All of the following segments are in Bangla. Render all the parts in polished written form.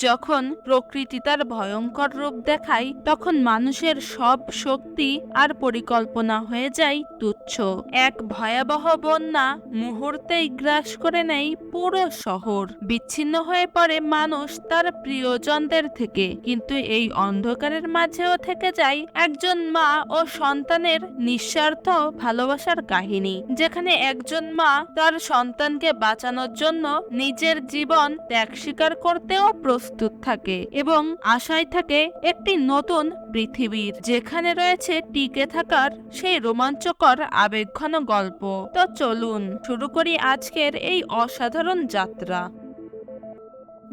যখন প্রকৃতি তার ভয়ঙ্কর রূপ দেখায় তখন মানুষের সব শক্তি আর পরিকল্পনা হয়ে যায় তুচ্ছ। এক ভয়াবহ বন্যা মুহূর্তেই গ্রাস করে নেয় পুরো শহর। বিচ্ছিন্ন হয়ে পড়ে মানুষ তার প্রিয়জনদের থেকে, কিন্তু এই অন্ধকারের মাঝেও থেকে যায় একজন মা ও সন্তানের নিঃস্বার্থ ভালোবাসার কাহিনী, যেখানে একজন মা তার সন্তানকে বাঁচানোর জন্য নিজের জীবন ত্যাগ স্বীকার করতেও প্রস্তুত থাকে এবং আশায় থাকে একটি নতুন পৃথিবীর, যেখানে রয়েছে টিকে থাকার সেই রোমাঞ্চকর আবেগঘন গল্প। তো চলুন শুরু করি আজকের এই অসাধারণ যাত্রা।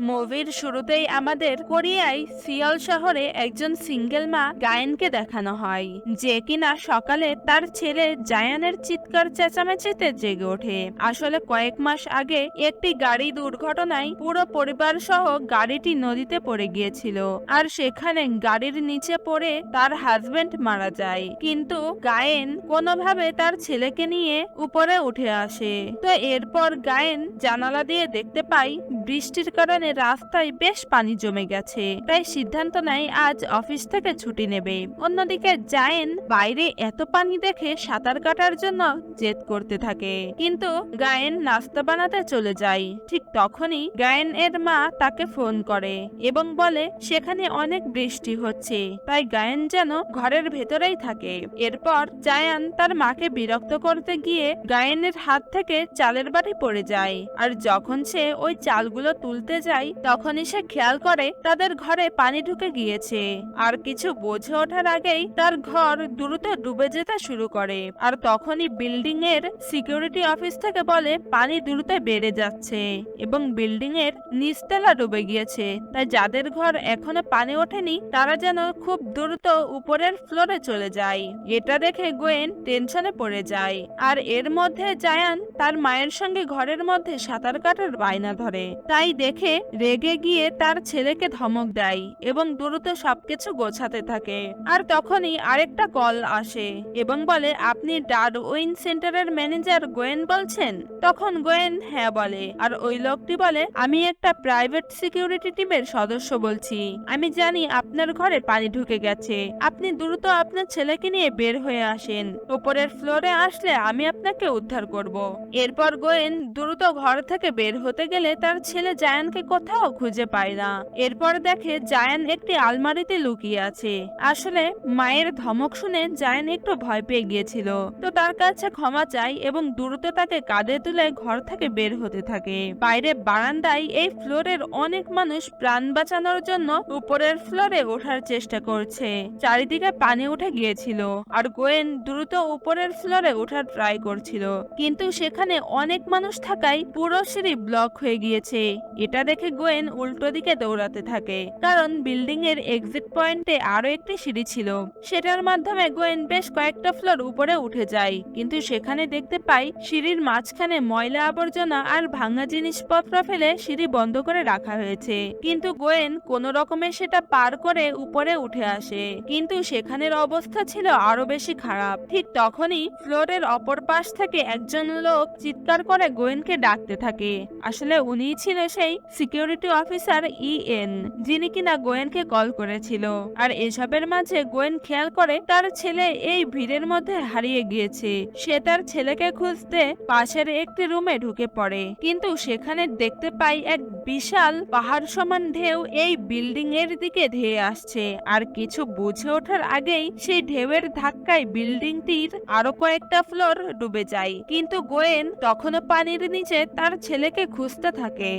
মুভির শুরুতেই আমাদের কোরিয়ায় সিওল শহরে একজন সিঙ্গেল মা গায়েনকে দেখানো হয়, যে কিনা সকালে তার ছেলে জায়ানের চিৎকার চেঁচামেচিতে জেগে ওঠে। আসলে কয়েক মাস আগে একটি গাড়ি দুর্ঘটনায় পুরো পরিবার সহ গাড়িটি নদীতে পড়ে গিয়েছিল, আর সেখানে গাড়ির নিচে পড়ে তার হাজবেন্ড মারা যায়। কিন্তু গায়েন কোনোভাবে তার ছেলেকে নিয়ে উপরে উঠে আসে। তো এরপর গায়েন জানালা দিয়ে দেখতে পায় বৃষ্টির কারণে রাস্তায় বেশ পানি জমে গেছে, তাই সিদ্ধান্ত নেয় আজ অফিস থেকে ছুটি নেবে। অন্যদিকে জায়েন বাইরে এত পানি দেখে সাঁতার কাটার জন্য জেদ করতে থাকে, কিন্তু গায়েন নাস্তা বানাতে চলে যায়। ঠিক তখনই গায়েন এর মা তাকে ফোন করে এবং বলে সেখানে অনেক বৃষ্টি হচ্ছে, তাই গায়েন যেন ঘরের ভেতরেই থাকে। এরপর জায়ান তার মাকে বিরক্ত করতে গিয়ে গায়েনের হাত থেকে চালের বাটি পড়ে যায়, আর যখন সে ওই চালগুলো তুলতে যায় তখনই সে খেয়াল করে তাদের ঘরে পানি ঢুকে গিয়েছে। আর কিছু বুঝে ওঠার আগেই তার ঘর দ্রুত ডুবে যেতে শুরু করে, আর তখনই বিল্ডিং এর সিকিউরিটি অফিস থেকে বলে পানি দ্রুত বেড়ে যাচ্ছে এবং বিল্ডিং এর নিচতলা ডুবে গিয়েছে, তাই যাদের ঘর এখনো পানি ওঠেনি তারা যেন খুব দ্রুত উপরের ফ্লোরে চলে যায়। এটা দেখে গোয়েন টেনশনে পড়ে যায়, আর এর মধ্যে জায়ান তার মায়ের সঙ্গে ঘরের মধ্যে সাঁতার কাটার বায়না ধরে, তাই দেখে রেগে গিয়ে তার ছেলেকে ধমক দেয় এবং দ্রুত সবকিছু গোছাতে থাকে। আর তখনই আরেকটা কল আসে এবং বলে আপনি ডারউইন সেন্টারের ম্যানেজার গোয়েন বলছেন? তখন গোয়েন হ্যাঁ বলে, আর ওই লোকটি বলে আমি একটা প্রাইভেট সিকিউরিটি টিমের সদস্য বলছি, আমি জানি আপনার ঘরে পানি ঢুকে গেছে, আপনি দ্রুত আপনার ছেলেকে নিয়ে বের হয়ে আসেন, উপরের ফ্লোরে আসলে আমি আপনাকে উদ্ধার করব। এরপর গোয়েন দ্রুত ঘর থেকে বের হতে গেলে তার ছেলে জায়ানকে কোথাও খুঁজে পায় না। এরপর দেখে জায়ান একটি আলমারিতে লুকিয়ে আছে। আসলে মায়ের ধমক শুনে জায়ান একটু ভয় পেয়ে গিয়েছিল, তো তার কাছে ক্ষমা চায় এবং দ্রুত তাকে কাঁধে তুলে ঘর থেকে বের হতে থাকে। বাইরে বারান্দায় এই ফ্লোরের অনেক মানুষ প্রাণ বাঁচানোর জন্য উপরের ফ্লোরে ওঠার চেষ্টা করছে। চারিদিকে পানি উঠে গিয়েছিল, আর গোয়েন দ্রুত উপরের ফ্লোরে ওঠার ট্রাই করছিল, কিন্তু সেখানে অনেক মানুষ থাকায় পুরো সিঁড়ি ব্লক হয়ে গিয়েছে। এটা দেখে গোয়েন উল্টো দিকে দৌড়াতে থাকে, কারণ বিল্ডিং এর এক্সিট পয়েন্টে আরো একটি সিঁড়ি ছিল, সেটার মাধ্যমে গোয়েন বেশ কয়েকটা ফ্লোর উপরে উঠে যায়। কিন্তু সেখানে দেখতে পাই সিঁড়ির মাঝখানে ময়লা আবর্জনা আর ভাঙা জিনিসপত্র ফেলে সিঁড়ি বন্ধ করে রাখা হয়েছে, কিন্তু গোয়েন কোনো রকমে সেটা পার করে উপরে উঠে আসে, কিন্তু সেখানের অবস্থা ছিল আরো বেশি খারাপ। ঠিক তখনই ফ্লোরের অপর পাশ থেকে একজন লোক চিৎকার করে গোয়েনকে ডাকতে থাকে। আসলে উনিই ছিল সেই সিকিউরিটি অফিসার ইএন, যিনি কিনা গোয়েনকে কল করেছিল। আর এসবের মাঝে গোয়েন খেয়াল করে তার ছেলে এই ভিড়ের মধ্যে হারিয়ে গিয়েছে। সে তার ছেলেকে খুঁজতে পাশের একটি রুমে ঢুকে পড়ে, কিন্তু সেখানে দেখতে পাই এক বিশাল পাহাড় সমান ঢেউ এই বিল্ডিং এর দিকে ধেয়ে আসছে, আর কিছু বুঝে ওঠার আগেই সেই ঢেউয়ের ধাক্কায় বিল্ডিংটির আরো কয়েকটা ফ্লোর ডুবে যায়। কিন্তু গোয়েন তখনও পানির নিচে তার ছেলেকে খুঁজতে থাকে।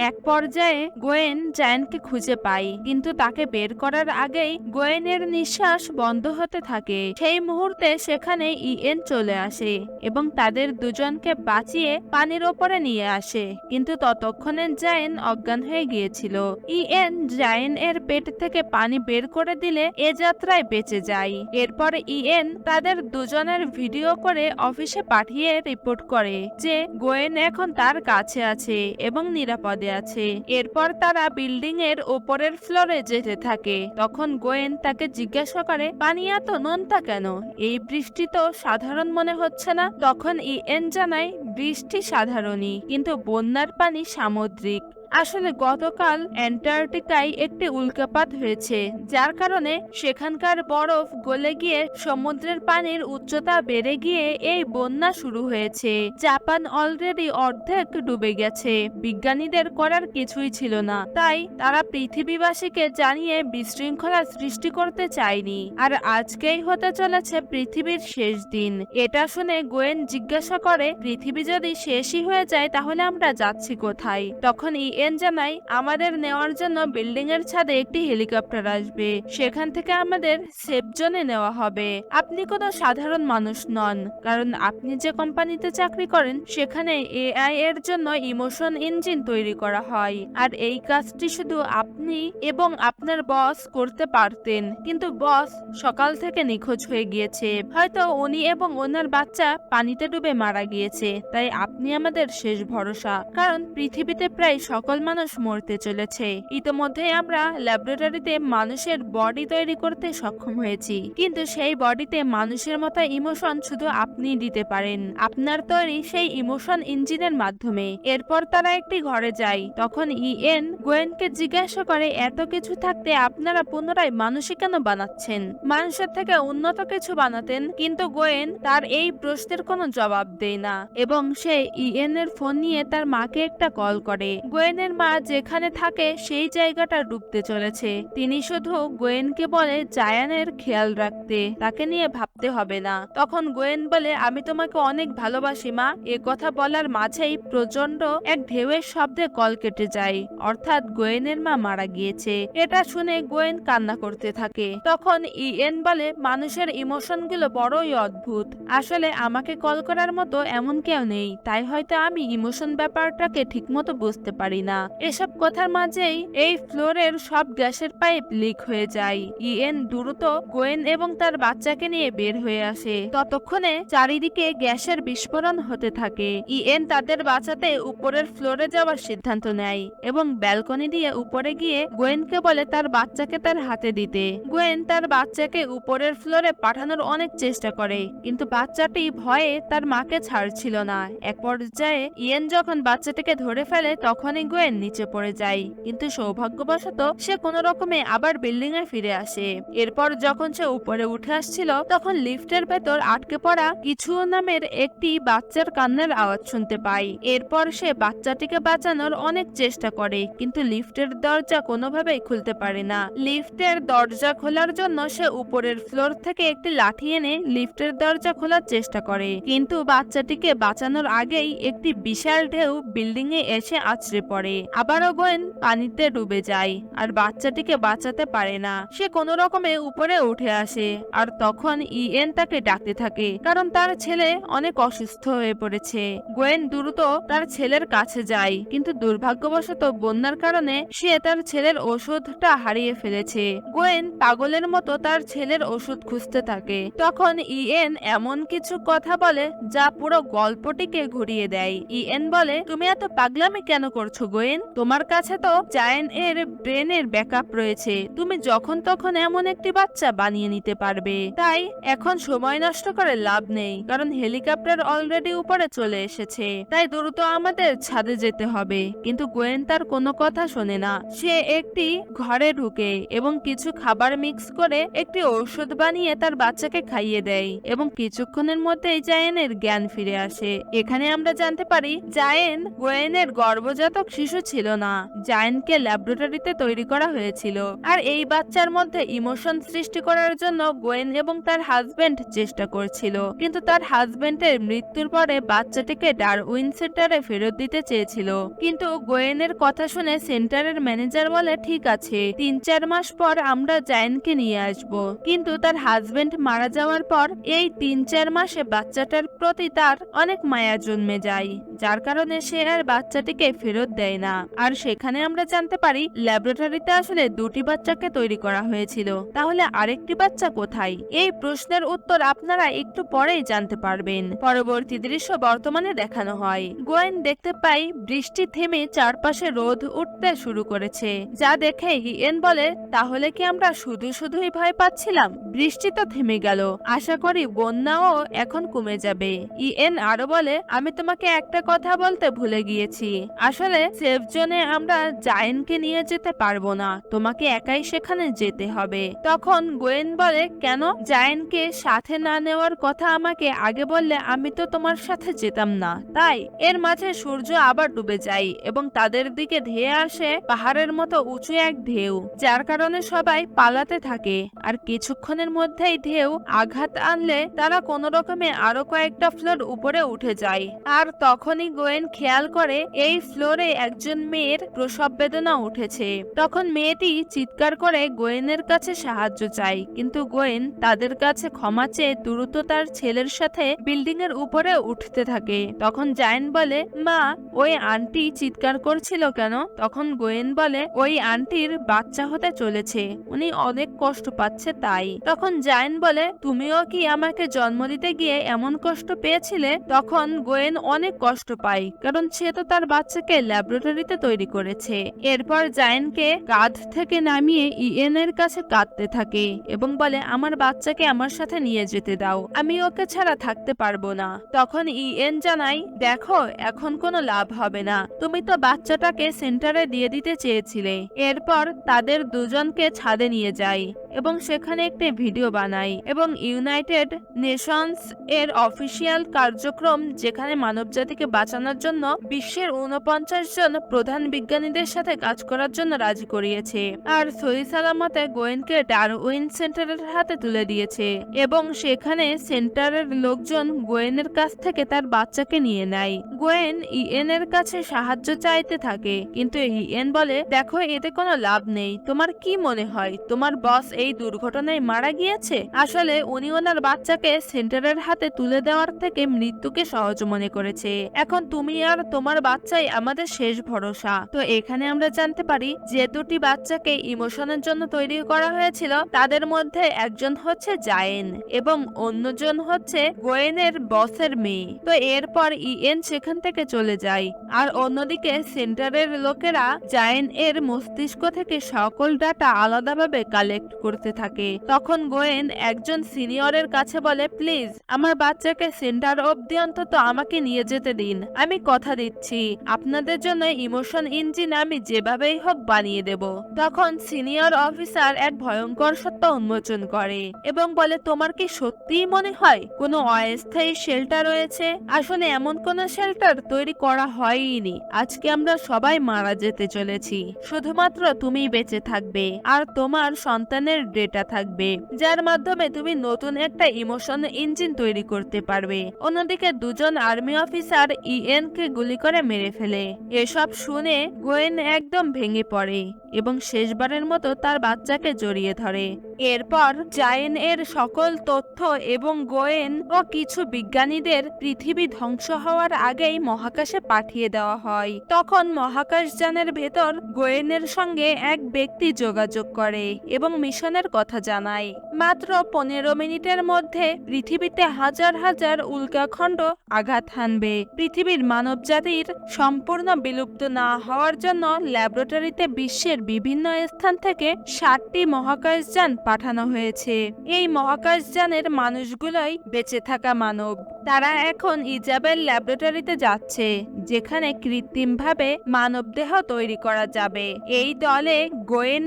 এক পর্যায়ে গোয়েন জায়ানকে খুঁজে পায়, কিন্তু তাকে বের করার আগেই গোয়েনের নিঃশ্বাস বন্ধ হতে থাকে। সেই মুহূর্তে সেখানে ইএন চলে আসে এবং তাদের দুজনকে বাঁচিয়ে পানির ওপরে নিয়ে আসে, কিন্তু ততক্ষণে জায়ান অজ্ঞান হয়ে গিয়েছিল। ইএন জায়ান এর পেট থেকে পানি বের করে দিলে এ যাত্রায় বেঁচে যায়। এরপর ইএন তাদের দুজনের ভিডিও করে অফিসে পাঠিয়ে রিপোর্ট করে যে গোয়েন এখন তার কাছে আছে এবং নিরাপদে আছে। এরপর তারা বিল্ডিং এর উপরের ফ্লোরে যেতে থাকে। তখন গোয়েন তাকে জিজ্ঞাসা করে পানি এত নোনতা কেন, এই বৃষ্টি তো সাধারণ মনে হচ্ছে না। তখন ইএন জানায় বৃষ্টি সাধারণই, কিন্তু বন্যার পানি সামুদ্রিক, আসলে গতকাল অ্যান্টার্কটিকায় একটি উল্কাপাত হয়েছে, যার কারণে সেখানকার বরফ গলে গিয়ে সমুদ্রের পানির উচ্চতা বেড়ে গিয়ে এই বন্যা শুরু হয়েছে। জাপান অলরেডি অর্ধেক ডুবে গেছে। বিজ্ঞানীদের করার কিছুই ছিল না, তাই তারা পৃথিবীবাসীকে জানিয়ে বিশৃঙ্খলা সৃষ্টি করতে চায়নি। আর আজকেই হতে চলেছে পৃথিবীর শেষ দিন। এটা শুনে গোয়েন জিজ্ঞাসা করে, পৃথিবী যদি শেষই হয়ে যায় তাহলে আমরা যাচ্ছি কোথায়? তখন ইএন জানায়, আমাদের নেওয়ার জন্য বিল্ডিং এর ছাদে একটি হেলিকপ্টার আসবে, সেখান থেকে আমাদের সেফ জোনে নেওয়া হবে। আপনি কোনো সাধারণ মানুষ নন, কারণ আপনি যে কোম্পানিতে চাকরি করেন সেখানে এআই এর জন্য ইমোশন ইঞ্জিন তৈরি করা হয়। আর এই কাজটি শুধু আপনি এবং আপনার বস করতে পারতেন, কিন্তু বস সকাল থেকে নিখোঁজ হয়ে গিয়েছে। হয়তো উনি এবং ওনার বাচ্চা পানিতে ডুবে মারা গিয়েছে। তাই আপনি আমাদের শেষ ভরসা, কারণ পৃথিবীতে প্রায় সকল মানুষ মরতে চলেছে। ইতোমধ্যে আমরা ল্যাবরেটরিতে মানুষের বডি তৈরি করতে সক্ষম হয়েছি, কিন্তু সেই বডিতে মানুষের মতো ইমোশন শুধু আপনিই দিতে পারেন, আপনার তৈরি সেই ইমোশন ইঞ্জিনের মাধ্যমে। এরপর তারা একটি ঘরে যায়। তখন ইএন গোয়েনকে জিজ্ঞাসা করে, এত কিছু থাকতে আপনারা পুনরায় মানুষই কেন বানাচ্ছেন? মানুষের থেকে উন্নত কিছু বানাতেন। কিন্তু গোয়েন তার এই প্রশ্নের কোনো জবাব দেয় না এবং সে ইএন এর ফোন নিয়ে তার মাকে একটা কল করে। গোয়েনের মা যেখানে থাকে সেই জায়গাটা ডুবতে চলেছে। তিনি শুধু গোয়েনকে বলে জায়ানের খেয়াল রাখতে, তাকে নিয়ে ভাবতে হবে না। তখন গোয়েন বলে, আমি তোমাকে অনেক ভালোবাসি মা। এ কথা বলার মাঝেই প্রচন্ড এক ঢেউয়ের শব্দে কল কেটে যায়, অর্থাৎ গোয়েনের মা মারা গিয়েছে। এটা শুনে গোয়েন কান্না করতে থাকে। তখন ইএন বলে, মানুষের ইমোশন গুলো বড়ই অদ্ভুত। আসলে আমাকে কল করার মতো এমন কেউ নেই, তাই হয়তো আমি ইমোশন ব্যাপারটাকে ঠিকমতো বুঝতে পারি না। এসব কথার মাঝেই এই ফ্লোরের সব গ্যাসের পাইপ লিক হয়ে যায়। ইএন দ্রুত গোয়েন এবং তার বাচ্চাকে নিয়ে বের হয়ে আসে। ততক্ষণে চারিদিকে গ্যাসের বিস্ফোরণ হতে থাকে। ইএন তাদের বাঁচাতে উপরের ফ্লোরে যাওয়ার সিদ্ধান্ত নেয় এবং ব্যালকনি দিয়ে উপরে গিয়ে গোয়েনকে বলে তার বাচ্চাকে তার হাতে দিতে। গোয়েন তার বাচ্চাকে উপরের ফ্লোরে পাঠানোর অনেক চেষ্টা করে, কিন্তু বাচ্চাটি ভয়ে তার মাকে ছাড়ছিল না। এক পর্যায়ে ইয়েন যখন বাচ্চাটিকে ধরে ফেলে তখনই গোয়েন নিচে পড়ে যায়, কিন্তু সৌভাগ্যবশত সে কোনো রকমে আবার বিল্ডিং এ ফিরে আসে। এরপর যখন সে উপরে উঠে আসছিল তখন লিফটের ভেতর আটকে পড়া কিছু নামের একটি বাচ্চার কান্নার আওয়াজ শুনতে পায়। এরপর সে বাচ্চাটিকে বাঁচানোর অনেক চেষ্টা করে, কিন্তু লিফটের দরজা কোনোভাবেই খুলতে পারে না। লিফটের দরজা খোলার জন্য সে উপরের ফ্লোর থেকে একটি লাঠি এনে লিফটের দরজা খোলার চেষ্টা করে, কিন্তু বাচ্চাটিকে বাঁচানোর আগেই একটি বিশাল ঢেউ বিল্ডিং এ এসে আছড়ে পড়ে। আবারও গোয়েন পানিতে ডুবে যায় আর বাচ্চাটিকে বাঁচাতে পারে না। সে কোনো রকমে উপরে উঠে আসে আর তখন ইএন তাকে ডাকতে থাকে, কারণ তার ছেলে অনেক অসুস্থ হয়ে পড়েছে। গোয়েন দ্রুত তার ছেলের কাছে যায়, কিন্তু দুর্ভাগ্যবশত বন্যার কারণে সে তার ছেলের ওষুধটা হারিয়ে ফেলেছে। গোয়েন পাগলের মতো তার ছেলের ওষুধ খুঁজতে থাকে। তখন ইএন এমন কিছু কথা বলে যা পুরো গল্পটিকে ঘুরিয়ে দেয়। ইএন বলে, তুমি এত পাগলামি কেন করছো গোয়েন? তোমার কাছে তো জায়ান এর ব্রেনের ব্যাকআপ রয়েছে, তুমি যখন তখন এমন একটি বাচ্চা বানিয়ে নিতে পারবে। তাই এখন সময় নষ্ট করে লাভ নেই, কারণ হেলিকপ্টার অলরেডি উপরে চলে এসেছে। তাই দ্রুত আমাদের ছাদে যেতে হবে। কিন্তু গোয়েন তার কোনো কথা শোনে না। সে একটি ঘরে ঢুকে এবং কিছু খাবার মিক্স করে একটি ঔষধ বানিয়ে তার বাচ্চাকে খাইয়ে দেয় এবং কিছুক্ষণের মধ্যেই জায়েনের জ্ঞান ফিরে আসে। এখানে আমরা জানতে পারি জায়েন গোয়েনের গর্ভজাতক শিশু ছিল না, জায়েনকে ল্যাবরেটরিতে তৈরি করা হয়েছিল। আর এই বাচ্চার মধ্যে ইমোশন সৃষ্টি করার জন্য গোয়েন এবং তার হাজবেন্ড চেষ্টা করছিল, কিন্তু তার হাজবেন্ডের মৃত্যুর পরে বাচ্চাটিকে ডারউইন সেন্টারে ফেরত দিতে চেয়েছিল। কিন্তু গোয়েনের কথা শুনে সেন্টারের ম্যানেজার বলে, ঠিক আছে, 3-4 মাস পর আমরা জায়েনকে নিয়ে আসব। কিন্তু তার হাজবেন্ড মারা যাওয়ার পর এই 3-4 মাসে বাচ্চাটার প্রতি তার অনেক মায়া জন্মে যায়, যার কারণে সে আর বাচ্চাটিকে ফেরত দেয় না। আর সেখানে আমরা জানতে পারি ল্যাবরেটরিতে আসলে 2টি বাচ্চাকে তৈরি করা হয়েছিল, তাহলে আরেকটি বাচ্চা কোথায়? এই প্রশ্নের উত্তর আপনারা একটু পরেই জানতে পারবেন। পরবর্তী দৃশ্য বর্তমানে দেখানো হয়। গোয়েন দেখতে পাই বৃষ্টি থেমে চারপাশে রোদ উঠতে শুরু করেছে, যা দেখে ইএন বলে, তাহলে কি আমরা শুধুই ভয় পাচ্ছিলাম? বৃষ্টি তো থেমে গেল, আশা করি বন্যাও এখন কমে যাবে। ইএন আরো বলে, আমি তোমাকে একটা কথা বলতে ভুলে গিয়েছি। আসলে সেফ জোনে আমরা জায়েনকে নিয়ে যেতে পারবো না, তোমাকে একাই সেখানে যেতে হবে। তখন গোয়েন বলে, কেন? জায়েনকে সাথে না নেওয়ার কথা আমাকে আগে বললে আমি তো তোমার সাথে যেতাম না। তাই এর মাঝে সূর্য আবার ডুবে যায় এবং তাদের দিকে ধেয়ে আসে পাহাড়ের মতো উঁচু এক ঢেউ, যার কারণে সবাই পালাতে থাকে। আর কিছুক্ষণের মধ্যেই ঢেউ আঘাত আনলে তারা কোনো রকমে আরো কয়েকটা ফ্লোর উপরে উঠে যায়। আর তখনই গোয়েন খেয়াল করে এই ফ্লোরে একজন মেয়ের প্রসব বেদনা উঠেছে। তখন মেয়েটি চিৎকার করে গোয়েনের কাছে সাহায্য চায়, কিন্তু গোয়েন তাদের কাছে ক্ষমা চেয়ে দ্রুত তার ছেলের সাথে বিল্ডিং এর উপরে উঠতে থাকে। তখন জায়েন বলে, মা, ওই আন্টি চিৎকার করছিল কেন? তখন গোয়েন বলে, ওই আন্টির বাচ্চা হতে চলেছে, উনি অনেক কষ্ট পাচ্ছে তাই। তখন জায়েন বলে, তুমিও কি আমাকে জন্ম দিতে গিয়ে এমন কষ্ট পেয়েছিলে? তখন গোয়েন অনেক কষ্ট পায়, কারণ সে তো তার বাচ্চাকে ল্যাবরেটরিতে তৈরি করেছে। এরপর জায়েনকে কাঁধ থেকে নামিয়ে ইএন এর কাছে কাঁদতে থাকে এবং বলে, আমার বাচ্চাকে আমার সাথে নিয়ে যেতে দাও, আমি ওকে ছাড়া থাকতে পারবো না। তখন ইএন জানাই, দেখো, এখন কোনো লাভ হবে না, তুমি তো বাচ্চাটাকে সেন্টারে দিয়ে দিতে চেয়েছিলে। এরপর তাদের দুজনকে ছাদে নিয়ে যায় এবং সেখানে একটি ভিডিও বানায় এবং ইউনাইটেড নেশনস এর অফিসিয়াল কার্যক্রম, যেখানে মানবজাতিকে বাঁচানোর জন্য বিশ্বের 49 জন প্রধান বিজ্ঞানীদের সাথে কাজ করার জন্য রাজি করিয়েছে। আর সহি সালামতে গোয়েনকে ডারউইন সেন্টারের হাতে তুলে দিয়েছে এবং সেখানে সেন্টারের লোকজন গোয়েনের কাছ থেকে তার বাচ্চাকে নিয়ে নেয়। গোয়েন ইএন এর কাছে সাহায্য চাইতে থাকে, কিন্তু ইএন বলে, দেখো, এতে কোনো লাভ নেই। তোমার কি মনে হয় তোমার বস এই দুর্ঘটনায় মারা গিয়েছে? আসলে উনি ওনার বাচ্চাকে সেন্টারের হাতে তুলে দেওয়ার থেকে মৃত্যুকে সহজ মনে করেছে। এখন তুমি আর তোমার বাচ্চাই আমাদের শেষ ভরসা। তো এখানে আমরা জানতে পারি যে দুটি বাচ্চাকে ইমোশনের জন্য তৈরি করা হয়েছিল, তাদের মধ্যে একজন হচ্ছে জায়েন এবং অন্যজন হচ্ছে গোয়েনের বসের মেয়ে। তো এরপর ইএন সেখান থেকে চলে যায়, আর অন্যদিকে সেন্টারের লোকেরা জায়েন এর মস্তিষ্ক থেকে সকল ডাটা আলাদাভাবে কালেক্ট করতে থাকে। তখন গোয়েন একজন সিনিয়রের কাছে বলে, প্লিজ আমার বাচ্চাকে সেন্টার অবধি অন্তত আমাকে নিয়ে যেতে দিন, আমি কথা দিচ্ছি আপনাদের জন্য ইমোশন ইঞ্জিন আমি যেভাবেই হোক বানিয়ে দেব। তখন সিনিয়র অফিসার এক ভয়ঙ্কর সত্য উন্মোচন করে এবং বলে, তোমার কি সত্যিই মনে হয় কোনো অস্থায়ী শেল্টার রয়েছে? আসলে এমন কোনো শেল্টার তৈরি করা হয়নি। আজকে আমরা সবাই মারা যেতে চলেছি, শুধুমাত্র তুমি বেঁচে থাকবে আর তোমার সন্তানের ডেটা থাকবে, যার মাধ্যমে তুমি নতুন একটা ইমোশন ইঞ্জিন তৈরি করতে পারবে। অন্যদিকে দুজন আর্মি অফিসার ইএন কে গুলি করে মেরে ফেলে। এসব শুনে গোয়েন একদম ভেঙে পড়ে এবং শেষবারের মতো তার বাচ্চাকে জড়িয়ে ধরে। এরপর জায়েন এর সকল তথ্য এবং গোয়েন ও কিছু বিজ্ঞানীদের পৃথিবী ধ্বংস হওয়ার আগেই মহাকাশে পাঠিয়ে দেওয়া হয়। তখন মহাকাশযানের ভেতর গোয়েনের সঙ্গে এক ব্যক্তি যোগাযোগ করে এবং মিশনের কথা জানায়। মাত্র 15 মিনিটের মধ্যে পৃথিবীতে হাজার হাজার উল্কাখণ্ড আঘাত হানবে। পৃথিবীর মানবজাতির সম্পূর্ণ বিলুপ্ত না হওয়ার জন্য ল্যাবরেটরিতে বিশ্বের বিভিন্ন স্থান থেকে 60টি মহাকাশযান পাঠানো হয়েছে। এই মহাকাশযানের মানুষগুলোই বেঁচে থাকা মানব। তারা এখন ইজাবেল ল্যাবরেটরিতে যাচ্ছে, যেখানে কৃত্রিমভাবে মানবদেহ তৈরি করা যাবে। এই দলে গোয়েন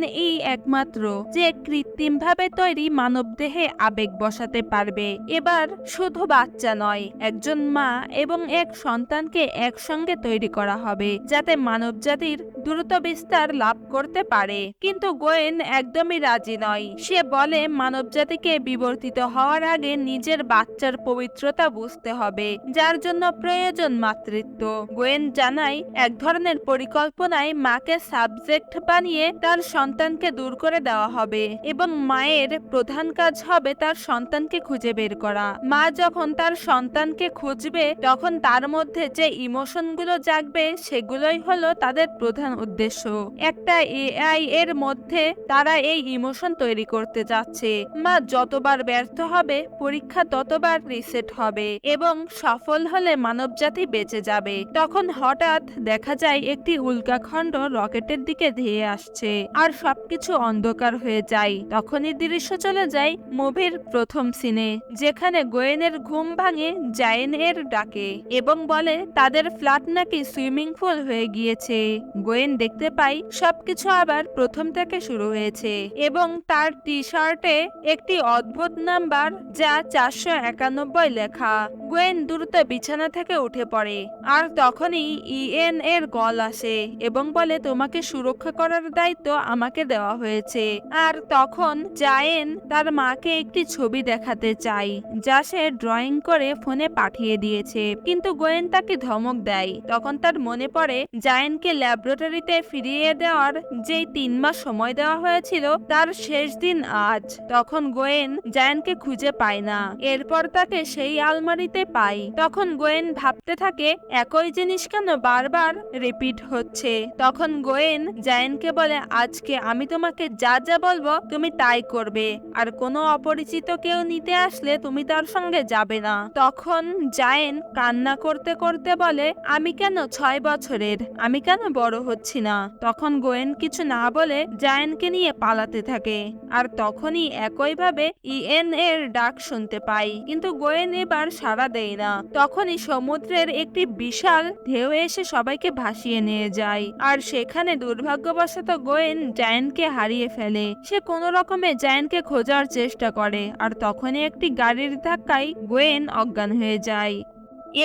একমাত্র যে কৃত্রিমভাবে তৈরি মানবদেহে আবেগ বসাতে পারবে। এবার শুধু বাচ্চা নয়, একজন মা এবং এক সন্তানকে একসঙ্গে তৈরি করা হবে, যাতে মানবজাতির দ্রুত বিস্তার লাভ করতে পারে। কিন্তু গোয়েন একদমই রাজি নয়। সে বলে, মানবজাতিকে বিবর্তিত হওয়ার আগে নিজের বাচ্চার পবিত্রতা বুঝতে হবে, যার জন্য প্রয়োজন মাতৃত্ব। গোয়েন জানায়, এক ধরনের পরিকল্পনায় মাকে সাবজেক্ট বানিয়ে তার সন্তানকে দূর করে দেওয়া হবে এবং মায়ের প্রধান কাজ হবে তার সন্তানকে খুঁজে বের করা। মা যখন তার সন্তানকে খুঁজবে, তখন তার মধ্যে যে ইমোশনগুলো জাগবে সেগুলোই হলো তাদের প্রধান উদ্দেশ্য। একটা এআই এর মধ্যে তারা এই ইমোশন তৈরি করতে যাচ্ছে। মা যতবার ব্যর্থ হবে, পরীক্ষা ততবার রিসেট হবে এবং সফল হলে মানবজাতি বেঁচে যাবে। তখন হঠাৎ দেখা যায় একটি উল্কাখণ্ড রকেটের দিকে ধেয়ে আসছে আর সবকিছু অন্ধকার হয়ে যায়। তখনই দৃশ্য চলে যায় মুভির প্রথম সিনে, যেখানে গোয়েনের ঘুম ভাঙে জায়েন এর ডাকে এবং বলে তাদের ফ্ল্যাট নাকি সুইমিং পুল হয়ে গিয়েছে। গোয়েন দেখতে পাই সবকিছু আবার প্রথম থেকে শুরু হয়েছে এবং তার টি শার্টে একটি অদ্ভুত নাম্বার যা 491 লেখা। গোয়েন দ্রুত বিছানা থেকে উঠে পড়ে আর তখনই ইএন এর কল আসে এবং বলে তোমাকে সুরক্ষা করার দায়িত্ব আমাকে দেওয়া হয়েছে। আর তখন জায়েন তার মাকে একটি ছবি দেখাতে চায় যা সে ড্রয়িং করে ফোনে পাঠিয়ে দিয়েছে, কিন্তু গোয়েন তাকে ধমক দেয়। তখন তার মনে পড়ে জায়েনকে ল্যাবরেটরিতে ফিরিয়ে দেওয়ার যেই 3 মাস সময় দেওয়া হয়েছিল তার শেষ দিন আজ। তখন গোয়েন জায়েনকে খুঁজে পায় না, এরপর তাকে সেই আলমারিতে পায়। তখন গোয়েন ভাবতে থাকে একই জিনিস কেন বারবার রিপিট হচ্ছে। তখন গোয়েন জায়েনকে বলে আজকে আমি তোমাকে যা যা বলবো তুমি তাই করবে, আর কোনো অপরিচিত কেউ নিতে আসলে তুমি তার সঙ্গে যাবে না। তখন জায়েন কান্না করতে করতে বলে আমি কেন 6 বছরের, আমি কেন বড় হচ্ছি না। তখন গোয়েন কিছু না বলে জায়েনকে নিয়ে পালাতে থাকে। আর তখনই একইভাবে ইএন এর ডাক শুনতে পাই, কিন্তু গোয়েন এবার সাড়া দেয় না। তখনই সমুদ্রের একটি বিশাল ঢেউ এসে সবাইকে ভাসিয়ে নিয়ে যায়, আর সেখানে দুর্ভাগ্যবশত গোয়েন জায়েনকে হারিয়ে ফেলে। সে কোনো রকমে জায়েনকে খোঁজার চেষ্টা করে, আর তখনই একটি গাড়ির ধাক্কায় গোয়েন অজ্ঞান হয়ে যায়।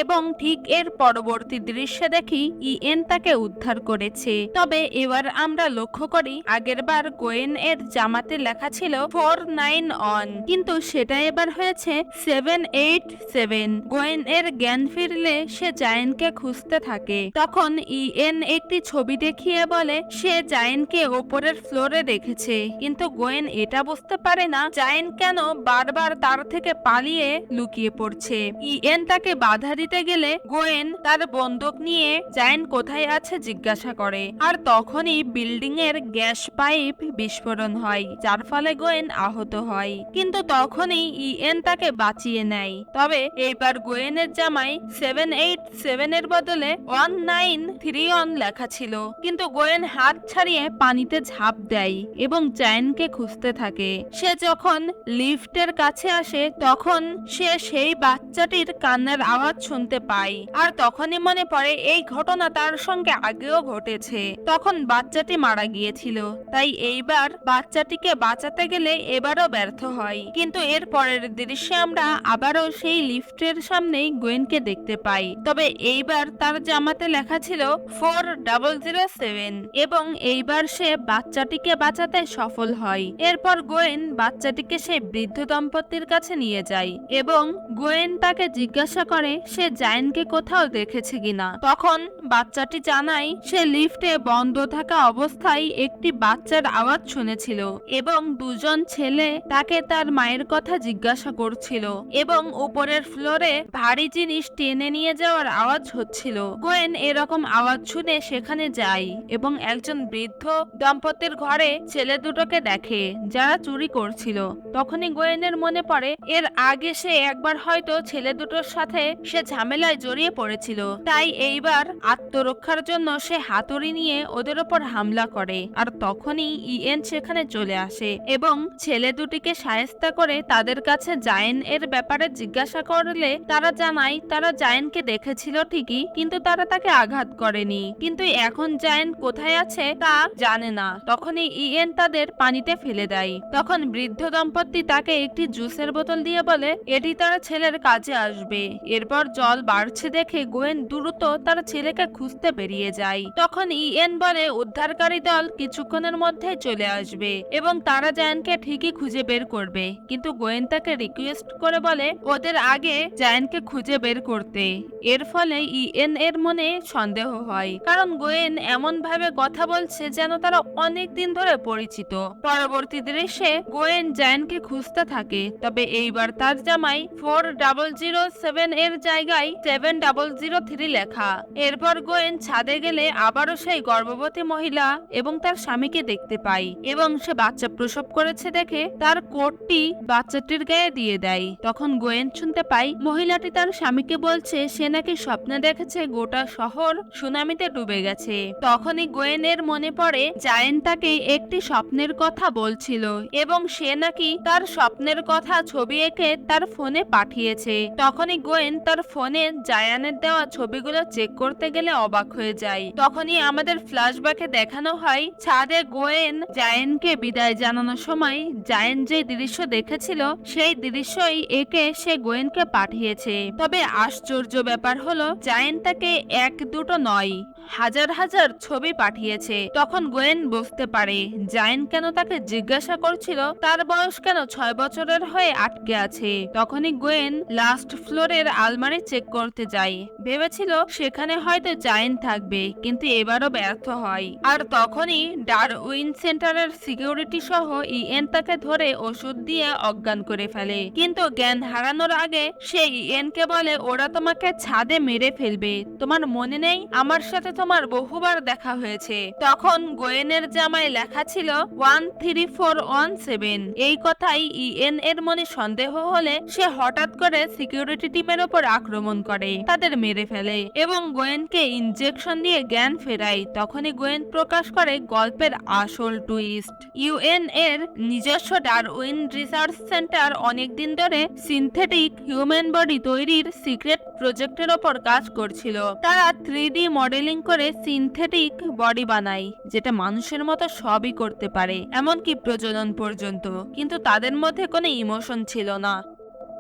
এবং ঠিক এর পরবর্তী দৃশ্যে দেখি ইএন তাকে উদ্ধার করেছে। তবে এবার আমরা লক্ষ্য করি আগেরবার গোয়েন এর জামাতে লেখা ছিল 491, কিন্তু সেটা এবার হয়েছে 787। গোয়েন এর জ্ঞান ফিরলে সে জায়েনকে খুঁজতে থাকে। তখন ইএন একটি ছবি দেখিয়ে বলে সে জায়েনকে ওপরের ফ্লোরে রেখেছে, কিন্তু গোয়েন এটা বুঝতে পারে না জায়েন কেন বারবার তার থেকে পালিয়ে লুকিয়ে পড়ছে। ইএন তাকে বাধা দিতে গেলে গোয়েন তার বন্দুক নিয়ে জায়েন কোথায় আছে জিজ্ঞাসা করে, আর তখনই বিল্ডিং এর গ্যাস পাইপ বিস্ফোরণ হয়, যার ফলে গোয়েন আহত হয়। কিন্তু তখনই ইএন তাকে বাঁচিয়ে নেয়। তবে এইবার গোয়েনের জামায় 787 এর বদলে 1931 লেখা ছিল, কিন্তু গোয়েন হাত ছাড়িয়ে পানিতে ঝাঁপ দেয় এবং জায়েনকে খুঁজতে থাকে। সে যখন লিফটের কাছে আসে তখন সে সেই বাচ্চাটির কান্নার আওয়াজ শুনতে পায়, আর তখনই মনে পড়ে এই ঘটনা তার সঙ্গে আগেও ঘটেছে। তখন বাচ্চাটি মারা গিয়েছিল, তাই এইবার বাচ্চাটিকে বাঁচাতে গেলে এবারও ব্যর্থ হয়। কিন্তু এর পরের দৃশ্যে আমরা আবারও সেই লিফটের সামনেই গোয়েনকে দেখতে পাই, তবে এইবার তার জামাতে লেখা ছিল 4007 এবং এইবার সে বাচ্চাটিকে বাঁচাতে সফল হয়। এরপর গোয়েন বাচ্চাটিকে সেই বৃদ্ধ দম্পতির কাছে নিয়ে যায় এবং গোয়েন তাকে জিজ্ঞাসা করে সে জায়েনকে কোথাও দেখেছে কিনা। তখন বাচ্চাটি জানায় সে লিফটে বন্ধ থাকা অবস্থায় একটি বাচ্চার আওয়াজ শুনেছিল এবং দুজন ছেলে তাকে তার মায়ের কথা জিজ্ঞাসা করছিল এবং উপরের ফ্লোরে ভারী জিনিস টেনে নিয়ে যাওয়ার আওয়াজ হচ্ছিল। গোয়েন এরকম আওয়াজ শুনে সেখানে যায় এবং একজন বৃদ্ধ দম্পতির ঘরে ছেলে দুটোকে দেখে যারা চুরি করছিল। তখনই গোয়েনের মনে পড়ে এর আগে সে একবার হয়তো ছেলে দুটোর সাথে সে ঝামেলায় জড়িয়ে পড়েছিল, তাই এইবার আত্মরক্ষার জন্য সে হাতুড়ি নিয়ে ওদের ওপর হামলা করে। আর তখনই ইএন সেখানে চলে আসে এবং ছেলে দুটিকে শায়েস্তা করে তাদের কাছে জায়েন এর ব্যাপারে জিজ্ঞাসা করলে তারা জানায় তারা জায়েনকে দেখেছিল ঠিকই, কিন্তু তারা তাকে আঘাত করেনি, কিন্তু এখন জায়েন কোথায় আছে তা জানে না। তখনই ইএন তাদের পানিতে ফেলে দেয়। তখন বৃদ্ধ দম্পতি তাকে একটি জুসের বোতল দিয়ে বলে এটি তার ছেলের কাজে আসবে। এরপর জল বাড়ছে দেখে গোয়েন দ্রুত তার ছেলেকে খুঁজতে বেরিয়ে যায়। তখন ইএন বলে উদ্ধারকারী দল কিছুক্ষণের মধ্যে চলে আসবে এবং তারা জায়েনকে ঠিকই খুঁজে বের করবে, কিন্তু গোয়েন তাকে রিকোয়েস্ট করে বলে ওদের আগে জায়েনকে খুঁজে বের করতে। এর ফলে ইএন এর মনে সন্দেহ হয়, কারণ গোয়েন এমন ভাবে কথা বলছে যেন তারা অনেক দিন ধরে পরিচিত। পরবর্তী দৃশ্যে গোয়েন জায়েনকে খুঁজতে থাকে, তবে এইবার তার জামাই 4007 এর জায়গায় 7003 লেখা। এরপর গোয়েন ছাদে গেলে আবারও সেই গর্ভবতী মহিলা এবং তার স্বামীকে দেখতে পাই এবং সে বাচ্চা প্রসব করেছে দেখে তার কোটটি বাচ্চাটির গায়ে দিয়ে দেয়। তখন গোয়েন শুনতে পাই মহিলাটি তার স্বামীকে বলছে সে নাকি স্বপ্নে দেখেছে গোটা শহর সুনামিতে ডুবে গেছে। তখনই গোয়েনের মনে পড়ে জায়েন তাকে একটি স্বপ্নের কথা বলছিল এবং সে নাকি তার স্বপ্নের কথা ছবি এঁকে তার ফোনে পাঠিয়েছে। তখনই গোয়েন তার ফোনে জায়ানের দেওয়া ছবিগুলো চেক করতে গেলে অবাক হয়ে যায়। তখনই আমাদের ফ্ল্যাশব্যাকে দেখানো হয় ছাদে গোয়েন জায়ানকে বিদায় জানানোর সময় জায়ান যে দৃশ্য দেখেছিল সেই দৃশ্যই একে সে গোয়েনকে পাঠিয়েছে। তবে আশ্চর্য ব্যাপার হলো জায়ান তাকে এক দুটো নয়, হাজার হাজার ছবি পাঠিয়েছে। তখন গোয়েন বুঝতে পারে জায়ান কেন তাকে জিজ্ঞাসা করছিল তার বয়স কেন 6 বছরের হয়ে আটকে আছে। তখনই গোয়েন লাস্ট ফ্লোরের আলমারি চেক করতে যায়, ভেবেছিল সেখানে হয়তো জায়ান থাকবে, কিন্তু এবারও ব্যর্থ হয়। আর তখনই ডারউইন সেন্টারের সিকিউরিটি সহ ইএন তাকে ধরে ওষুধ দিয়ে অজ্ঞান করে ফেলে। কিন্তু জ্ঞান হারানোর আগে সে ইএনকে বলে ওরা তোমাকে ছাদে মেরে ফেলবে, তোমার মনে নেই আমার সাথে তোমার বহুবার দেখা হয়েছে। তখন গোয়েনের জামায় লেখা ছিল 13417। এই কথাই ইএন এর মনে সন্দেহ হলে সে হঠাৎ করে সিকিউরিটি টিমের ওপর আক্রমণ করে, তাদের মেরে ফেলে এবং গোয়েনকে ইনজেকশন দিয়ে জ্ঞান ফেরায়। তখনই গোয়েন প্রকাশ করে গল্পের আসল টুইস্ট। ইউএন এর নিজস্ব ডারউইন রিসার্চ সেন্টার অনেকদিন ধরে সিনথেটিক হিউম্যান বডি তৈরির সিক্রেট প্রজেক্টের ওপর কাজ করছিল। তারা 3D মডেলিং করে সিনথেটিক বডি বানায় যেটা মানুষের মতো সবই করতে পারে, এমনকি প্রজনন পর্যন্ত। কিন্তু তাদের মধ্যে কোনো ইমোশন ছিল না।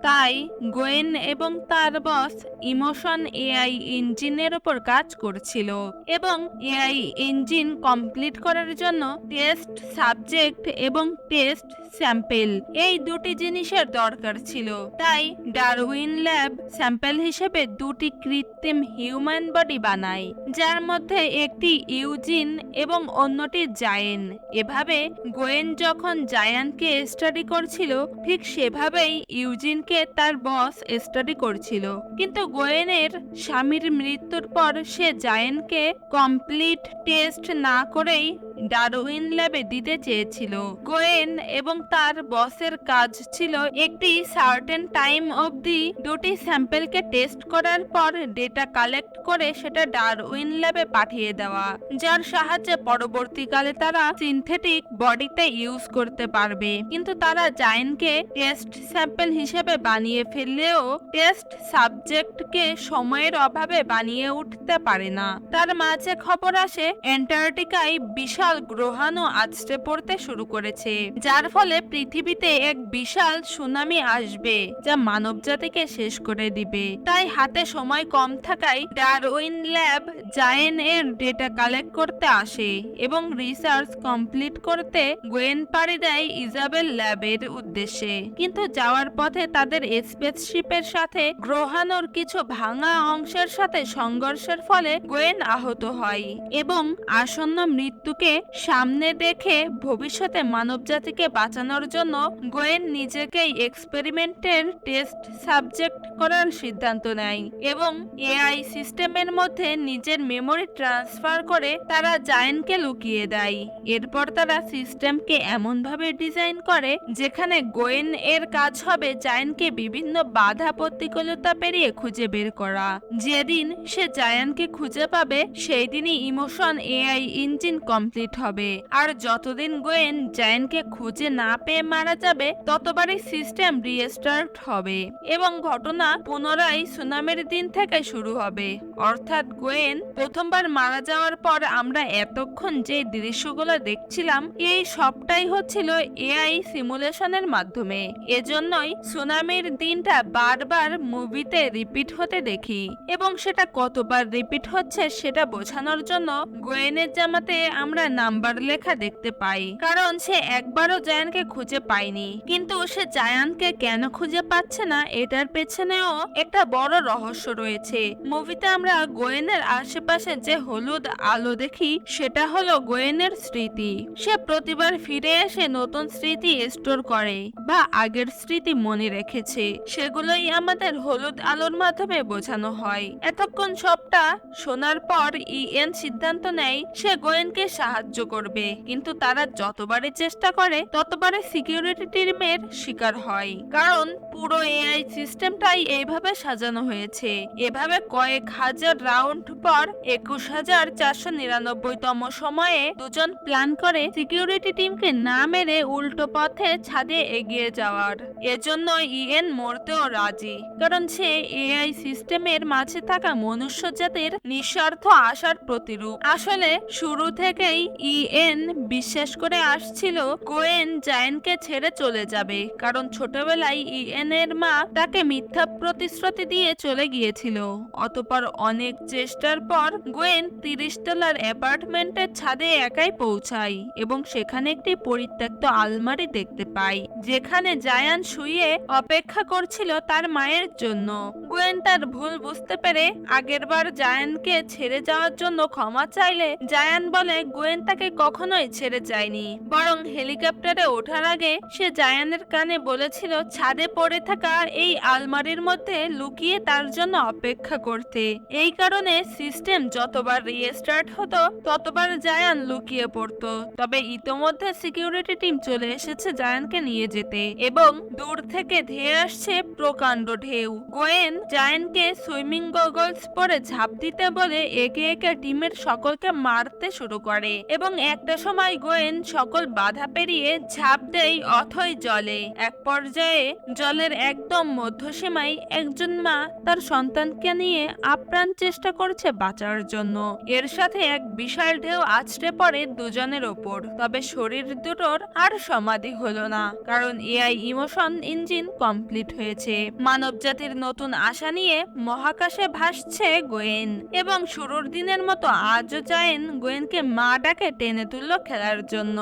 তাই গোয়েন এবং তার বস ইমোশন এআই ইঞ্জিনের উপর কাজ করছিল এবং এআই ইঞ্জিন কমপ্লিট করার জন্য টেস্ট সাবজেক্ট এবং টেস্ট স্যাম্পেল এই দুটি জিনিসের দরকার ছিল। তাই ডারউইন ল্যাব স্যাম্পেল হিসেবে দুটি কৃত্রিম হিউম্যান বডি বানায়, যার মধ্যে একটি ইউজিন এবং অন্যটি জায়েন। এভাবে গোয়েন যখন জায়ানকে স্টাডি করছিল ঠিক সেভাবেই ইউজিনকে তার বস স্টাডি করছিল। কিন্তু গোয়েনের স্বামীর মৃত্যুর পর সে জায়েনকে কমপ্লিট টেস্ট না করেই ডারউইন ল্যাবে দিতে চেয়েছিল। গোয়েন এবং তার বসের কাজ ছিল একটি সার্টেন টাইম অবধি দুটি স্যাম্পেলকে টেস্ট করার পর ডেটা কালেক্ট করে সেটা ডারউইন ল্যাবে পাঠিয়ে দেওয়া, যার সাহায্যে পরবর্তীকালে তারা সিনথেটিক বডিতে ইউজ করতে পারবে। কিন্তু তারা জায়েনকে টেস্ট স্যাম্পেল হিসেবে বানিয়ে ফেললেও টেস্ট সাবজেক্টকে সময়ের অভাবে বানিয়ে উঠতে পারে না। তার মাঝে খবর আসে অ্যান্টার্কটিকায় বিশাল গ্রহাণু আছড়ে পড়তে শুরু করেছে, যার ফলে পৃথিবীতে এক বিশাল সুনামি আসবে যা মানবজাতিকে শেষ করে দিবে। তাই হাতে সময় কম থাকায় ডারউইন ল্যাব জায়েন এর ডেটা কালেক্ট করতে আসে এবং রিসার্চ কমপ্লিট করতে গোয়েন পাড়ি দেয় ইজাবেল ল্যাবের উদ্দেশ্যে। কিন্তু যাওয়ার পথে তাদের স্পেসশিপের সাথে গ্রহাণুর কিছু ভাঙা অংশের সাথে সংঘর্ষের ফলে গোয়েন আহত হয় এবং আসন্ন মৃত্যুকে সামনে দেখে ভবিষ্যতে মানবজাতিকে বাঁচানোর জন্য গোয়েন নিজেকেই এক্সপেরিমেন্টের টেস্ট সাবজেক্ট করার সিদ্ধান্ত নেয় এবং এআই সিস্টেমের মধ্যে নিজের মেমরি ট্রান্সফার করে তারা জায়েনকে লুকিয়ে দেয়। এরপর তারা সিস্টেমকে এমনভাবে ডিজাইন করে যেখানে গোয়েন এর কাজ হবে জায়েনকে বিভিন্ন বাধা প্রতিকূলতা পেরিয়ে খুঁজে বের করা। যেদিন সে জায়ানকে খুঁজে পাবে সেই দিনই ইমোশন এআই ইঞ্জিন কমপ্লিট হবে। আর যতদিন গোয়েন জায়ানকে খুঁজে না পেয়ে মারা যাবে ততবারই সিস্টেম রিস্টার্ট হবে এবং ঘটনা পুনরায় সুনামের দিন থেকে শুরু হবে। অর্থাৎ গোয়েন প্রথমবার মারা যাওয়ার পর আমরা এতক্ষণ যে দৃশ্যগুলো দেখছিলাম এই সবটাই হচ্ছিল এআই সিমুলেশনের মাধ্যমে। এজন্যই সুনামির দিনটা বারবার মুভিতে রিপিট হতে দেখি এবং সেটা কতবার রিপিট হচ্ছে সেটা বোঝানোর জন্য গোয়েনের জামাতে আমরা নাম্বার লেখা দেখতে পাই, কারণ সে একবারও জায়ানকে খুঁজে পায়নি। কিন্তু সে জায়ানকে কেন খুঁজে পাচ্ছে না এটার পেছনেও একটা বড় রহস্য রয়েছে। মুভিতে আমরা গোয়েনের আশেপাশে যে হলুদ আলো দেখি সেটা হলো গোয়েনের স্মৃতি। সে প্রতিবার ফিরে এসে নতুন স্মৃতি স্টোর করে বা আগের স্মৃতি মনে রেখেছে, সেগুলোই আমাদের হলুদ আলোর মাধ্যমে বোঝানো হয়। এতক্ষণ সবটা শোনার পর ইএন সিদ্ধান্ত নেয় সে গোয়েনকে সাহায্য সাহায্য করবে, কিন্তু তারা যতবারই চেষ্টা করে ততবারই সিকিউরিটি টিমের শিকার হয়, কারণ পুরো এআই সিস্টেমটাই এইভাবে সাজানো হয়েছে। এভাবে কয়েক হাজার রাউন্ড পর 21,499তম সময়ে দুজন প্ল্যান করে সিকিউরিটি টিমকে না মেরে উল্টো পথে ছাদে এগিয়ে যাওয়ার। এজন্য ইএন মরতেও রাজি, কারণ সে এআই সিস্টেমের মাঝে থাকা মনুষ্য জাতির নিঃস্বার্থ আশার প্রতিরূপ। আসলে শুরু থেকেই ইএন বিশ্বাস করে আসছিল গোয়েন জায়ানকে ছেড়ে চলে যাবে, কারণ ছোটবেলায় ইএন এর মা তাকে মিথ্যা প্রতিশ্রুতি দিয়ে চলে গিয়েছিল। অতঃপর অনেক চেষ্টার পর গোয়েন 30 তলার অ্যাপার্টমেন্টের ছাদে একাই পৌঁছায় এবং সেখানে একটি পরিত্যক্ত আলমারি দেখতে পায়, যেখানে জায়ান শুয়ে অপেক্ষা করছিল তার মায়ের জন্য। গোয়েন তার ভুল বুঝতে পেরে আগেরবার জায়ানকে ছেড়ে যাওয়ার জন্য ক্ষমা চাইলে জায়ান বলে গোয়েন তাকে কখনোই ছেড়ে যায়নি, বরং হেলিকপ্টারে ওঠার আগে সে জায়ানের কানে বলেছিল ছাদে পড়ে থাকা এই আলমারির মধ্যে লুকিয়ে তার জন্য অপেক্ষা করতে। এই কারণে সিস্টেম যতবার রিস্টার্ট হতো ততবার জায়ান লুকিয়ে পড়তো। তবে ইতোমধ্যে সিকিউরিটি টিম চলে এসেছে জায়ানকে নিয়ে যেতে এবং দূর থেকে ধেয়ে আসছে প্রকাণ্ড ঢেউ। গোয়েন জায়ানকে সুইমিং গগলস পরে ঝাঁপ দিতে বলে একে একে টিমের সকলকে মারতে শুরু করে এবং একটা সময় গোয়েন সকল বাধা পেরিয়ে ঝাঁপ দেয় অথই জলে। এক পর্যায়ে জলের একদম মধ্যসীমায় একজন মা তার সন্তানকে নিয়ে আপ্রাণ চেষ্টা করছে বাঁচার জন্য। এর সাথে এক বিশাল ঢেউ আছড়ে পড়ে দুজনের ওপর। তবে শরীর দুটোর আর সমাধি হলো না, কারণ এআই ইমোশন ইঞ্জিন কমপ্লিট হয়েছে। মানব জাতির নতুন আশা নিয়ে মহাকাশে ভাসছে গোয়েন, এবং শুরুর দিনের মতো আজও জায়েন গোয়েনকে মা ডাকে টেনে তুলল খেলার জন্য।